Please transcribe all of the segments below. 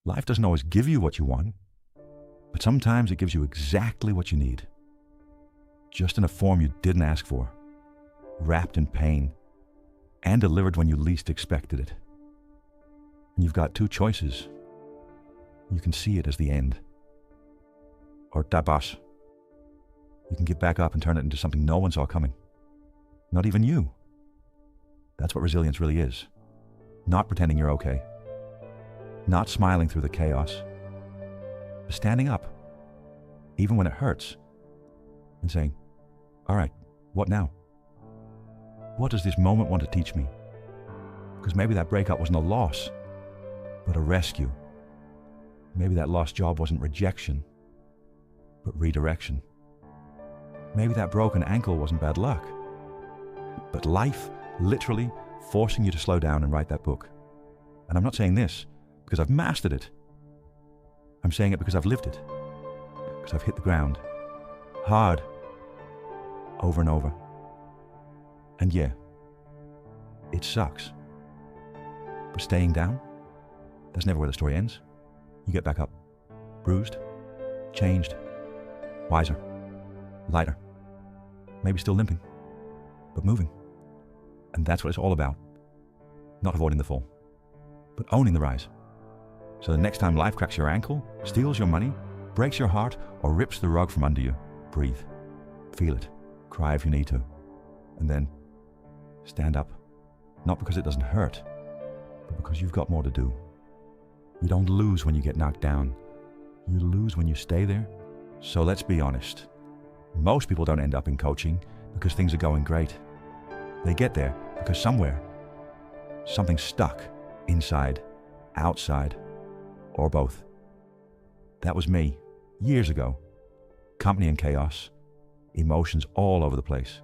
Life doesn't always give you what you want, but sometimes it gives you exactly what you need, just in a form you didn't ask for, wrapped in pain, and delivered when you least expected it. And you've got two choices. You can see it as the end, or tabas. You can get back up and turn it into something no one saw coming, not even you. That's what resilience really is. Not pretending you're okay, not smiling through the chaos, but standing up, even when it hurts, and saying, all right, what now? What does this moment want to teach me? Because maybe that breakup wasn't a loss, but a rescue. Maybe that lost job wasn't rejection, but redirection. Maybe that broken ankle wasn't bad luck, but life literally forcing you to slow down and write that book. And I'm not saying this because I've mastered it. I'm saying it because I've lived it, because I've hit the ground hard over and over. And yeah, it sucks. But staying down, that's never where the story ends. You get back up, bruised, changed, wiser, lighter, maybe still limping, but moving. And that's what it's all about. Not avoiding the fall, but owning the rise. So the next time life cracks your ankle, steals your money, breaks your heart, or rips the rug from under you, breathe, feel it, cry if you need to, and then stand up. Not because it doesn't hurt, but because you've got more to do. You don't lose when you get knocked down. You lose when you stay there. So let's be honest. Most people don't end up in coaching because things are going great. They get there because somewhere, something's stuck inside, outside, or both. That was me years ago. Company in chaos, emotions all over the place.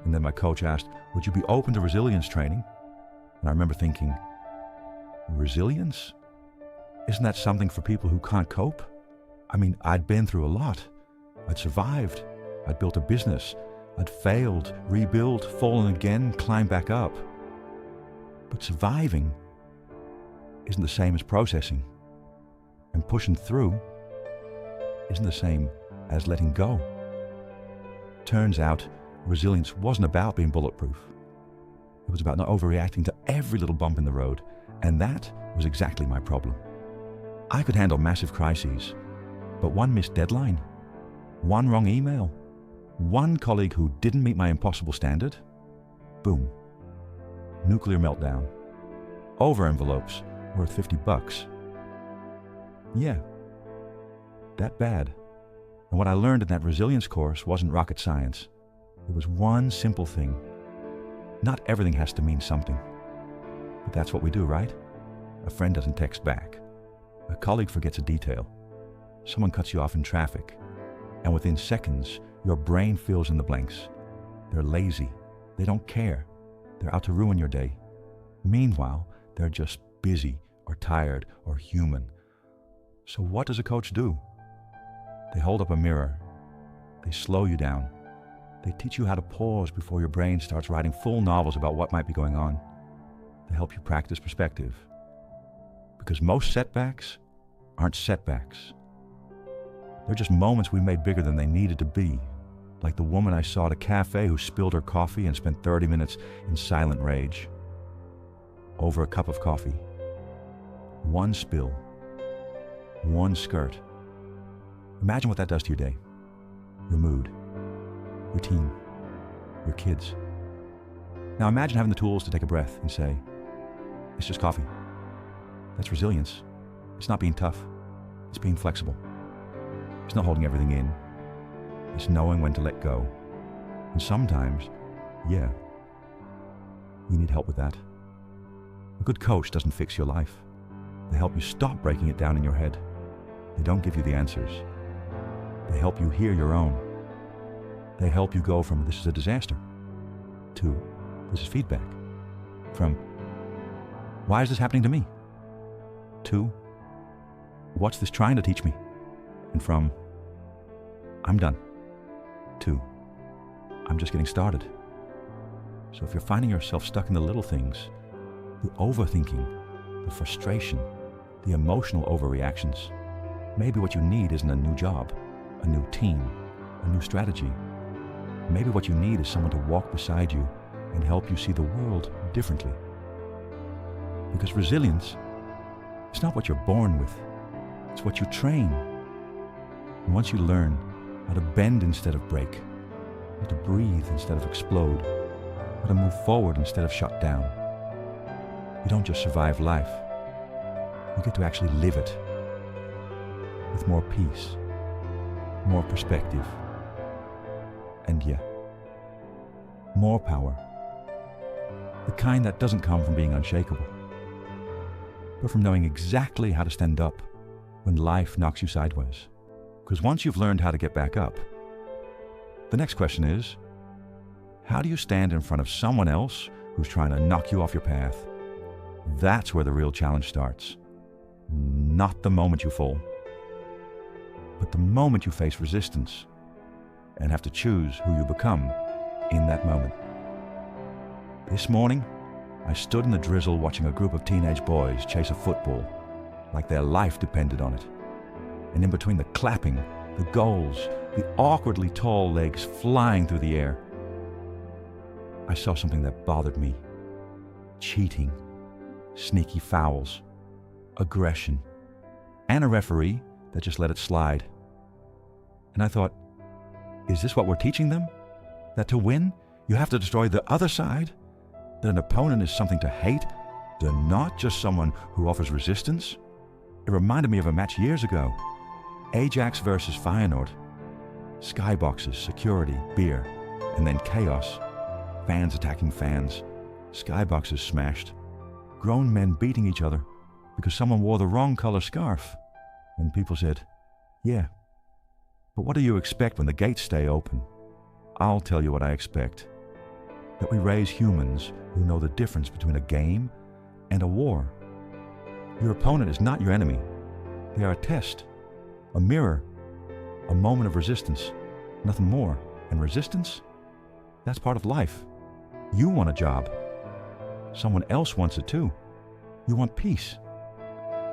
And then my coach asked, would you be open to resilience training? And I remember thinking, resilience? Isn't that something for people who can't cope? I mean, I'd been through a lot. I'd survived. I'd built a business. I'd failed, rebuilt, fallen again, climbed back up. But surviving isn't the same as processing. And pushing through isn't the same as letting go. Turns out, resilience wasn't about being bulletproof. It was about not overreacting to every little bump in the road. And that was exactly my problem. I could handle massive crises, but one missed deadline, one wrong email, one colleague who didn't meet my impossible standard, boom, nuclear meltdown, over envelopes worth $50. Yeah, that bad. And what I learned in that resilience course wasn't rocket science. It was one simple thing. Not everything has to mean something. But that's what we do, right? A friend doesn't text back. A colleague forgets a detail. Someone cuts you off in traffic. And within seconds, your brain fills in the blanks. They're lazy. They don't care. They're out to ruin your day. Meanwhile, they're just busy or tired or human. So what does a coach do? They hold up a mirror. They slow you down. They teach you how to pause before your brain starts writing full novels about what might be going on. They help you practice perspective. Because most setbacks aren't setbacks. They're just moments we made bigger than they needed to be. Like the woman I saw at a cafe who spilled her coffee and spent 30 minutes in silent rage. Over a cup of coffee. One spill. One skirt. Imagine what that does to your day. Your mood. Your team. Your kids. Now imagine having the tools to take a breath and say, it's just coffee. That's resilience. It's not being tough. It's being flexible. It's not holding everything in. It's knowing when to let go. And sometimes, yeah, you need help with that. A good coach doesn't fix your life. They help you stop breaking it down in your head. They don't give you the answers. They help you hear your own. They help you go from this is a disaster to this is feedback. From why is this happening to me? To what's this trying to teach me? And from I'm done to I'm just getting started. So if you're finding yourself stuck in the little things, the overthinking, the frustration, the emotional overreactions. Maybe what you need isn't a new job, a new team, a new strategy. Maybe what you need is someone to walk beside you and help you see the world differently. Because resilience, it's not what you're born with, it's what you train. And once you learn how to bend instead of break, how to breathe instead of explode, how to move forward instead of shut down, you don't just survive life, you get to actually live it with more peace, more perspective, and yeah, more power. The kind that doesn't come from being unshakable, but from knowing exactly how to stand up when life knocks you sideways. Because once you've learned how to get back up, the next question is, how do you stand in front of someone else who's trying to knock you off your path? That's where the real challenge starts. Not the moment you fall, but the moment you face resistance and have to choose who you become in that moment. This morning, I stood in the drizzle watching a group of teenage boys chase a football like their life depended on it. And in between the clapping, the goals, the awkwardly tall legs flying through the air, I saw something that bothered me. Cheating, sneaky fouls, aggression, and a referee that just let it slide. And I thought, is this what we're teaching them? That to win, you have to destroy the other side? That an opponent is something to hate? They're not just someone who offers resistance? It reminded me of a match years ago. Ajax versus Feyenoord. Skyboxes, security, beer, and then chaos. Fans attacking fans. Skyboxes smashed. Grown men beating each other because someone wore the wrong color scarf. And people said, yeah, but what do you expect when the gates stay open? I'll tell you what I expect. That we raise humans who know the difference between a game and a war. Your opponent is not your enemy. They are a test, a mirror, a moment of resistance, nothing more. And resistance? That's part of life. You want a job. Someone else wants it too. You want peace.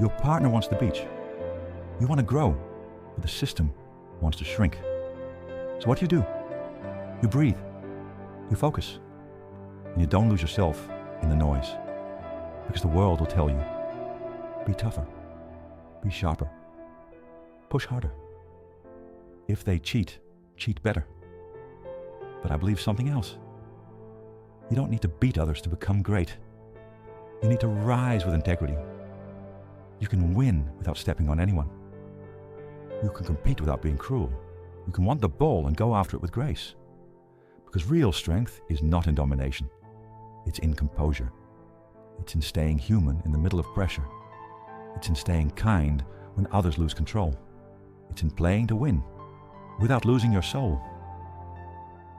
Your partner wants the beach. You want to grow, but the system wants to shrink. So what do? You breathe. You focus. And you don't lose yourself in the noise. Because the world will tell you, be tougher, be sharper, push harder. If they cheat, cheat better. But I believe something else. You don't need to beat others to become great. You need to rise with integrity. You can win without stepping on anyone. You can compete without being cruel. You can want the ball and go after it with grace. Because real strength is not in domination. It's in composure. It's in staying human in the middle of pressure. It's in staying kind when others lose control. It's in playing to win without losing your soul.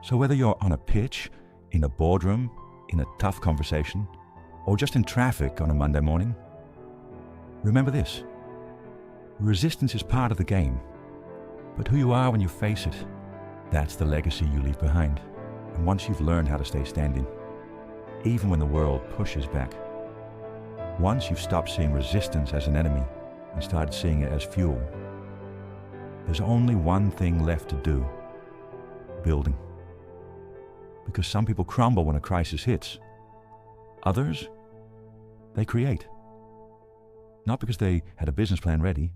So whether you're on a pitch, in a boardroom, in a tough conversation, or just in traffic on a Monday morning, remember this. Resistance is part of the game, but who you are when you face it, that's the legacy you leave behind. And once you've learned how to stay standing, even when the world pushes back, once you've stopped seeing resistance as an enemy and started seeing it as fuel, there's only one thing left to do: building. Because some people crumble when a crisis hits. Others, they create. Not because they had a business plan ready,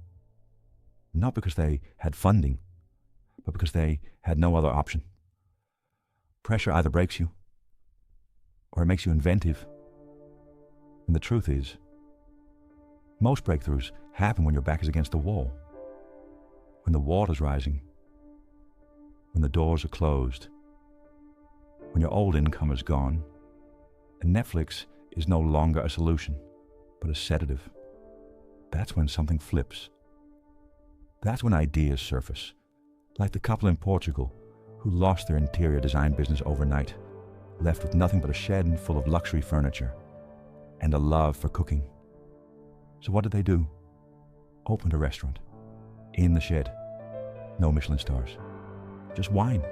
not because they had funding, but because they had no other option. Pressure either breaks you, or it makes you inventive. And the truth is, most breakthroughs happen when your back is against the wall, when the water's rising, when the doors are closed, when your old income is gone, and Netflix is no longer a solution, but a sedative. That's when something flips. That's when ideas surface, like the couple in Portugal who lost their interior design business overnight, left with nothing but a shed full of luxury furniture and a love for cooking. So what did they do? Opened a restaurant in the shed. No Michelin stars, just wine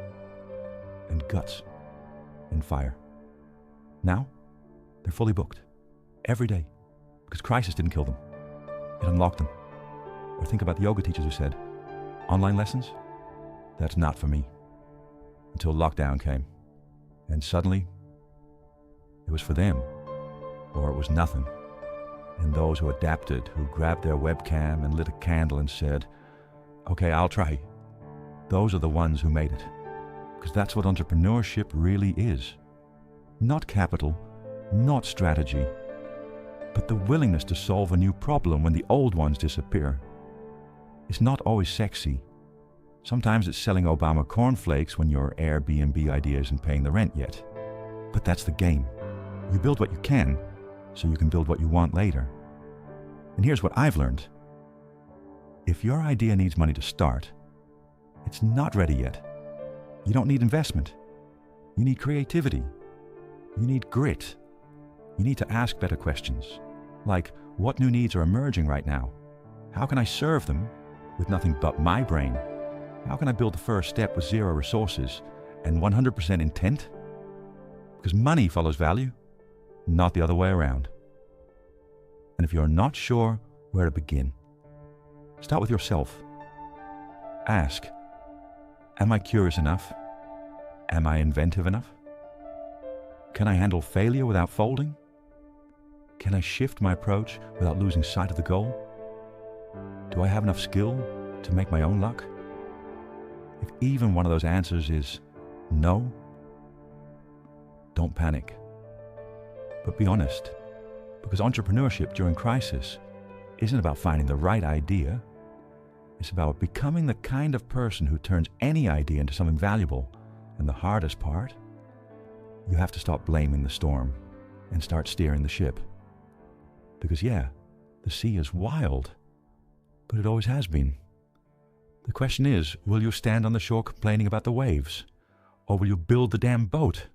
and guts and fire. Now, they're fully booked every day because crisis didn't kill them. It unlocked them. Or think about the yoga teachers who said, online lessons? That's not for me. Until lockdown came. And suddenly, it was for them, or it was nothing. And those who adapted, who grabbed their webcam and lit a candle and said, okay, I'll try. Those are the ones who made it. Because that's what entrepreneurship really is. Not capital, not strategy, but the willingness to solve a new problem when the old ones disappear. It's not always sexy. Sometimes it's selling Obama cornflakes when your Airbnb idea isn't paying the rent yet. But that's the game. You build what you can, so you can build what you want later. And here's what I've learned. If your idea needs money to start, it's not ready yet. You don't need investment. You need creativity. You need grit. You need to ask better questions. Like, what new needs are emerging right now? How can I serve them with nothing but my brain? How can I build the first step with zero resources and 100% intent? Because money follows value, not the other way around. And if you're not sure where to begin, start with yourself. Ask, am I curious enough? Am I inventive enough? Can I handle failure without folding? Can I shift my approach without losing sight of the goal? Do I have enough skill to make my own luck? If even one of those answers is no, don't panic. But be honest, because entrepreneurship during crisis isn't about finding the right idea. It's about becoming the kind of person who turns any idea into something valuable. And the hardest part, you have to stop blaming the storm and start steering the ship. Because yeah, the sea is wild, but it always has been. The question is, will you stand on the shore complaining about the waves? Or will you build the damn boat